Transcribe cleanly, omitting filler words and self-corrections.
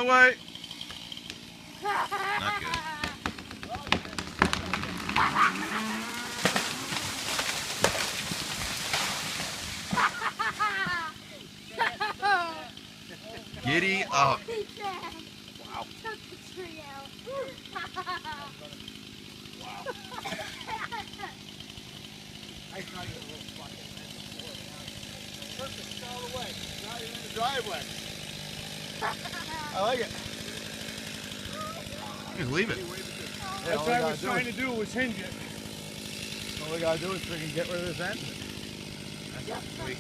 That way. Not good. Giddy up. Wow. Took the tree out. Wow. I try to get a little fucking perfect all the way. Now you're in the driveway. I like it. Just leave it. That's what I was trying to do was hinge it. All we gotta do is freaking get rid of this end. That's sweet.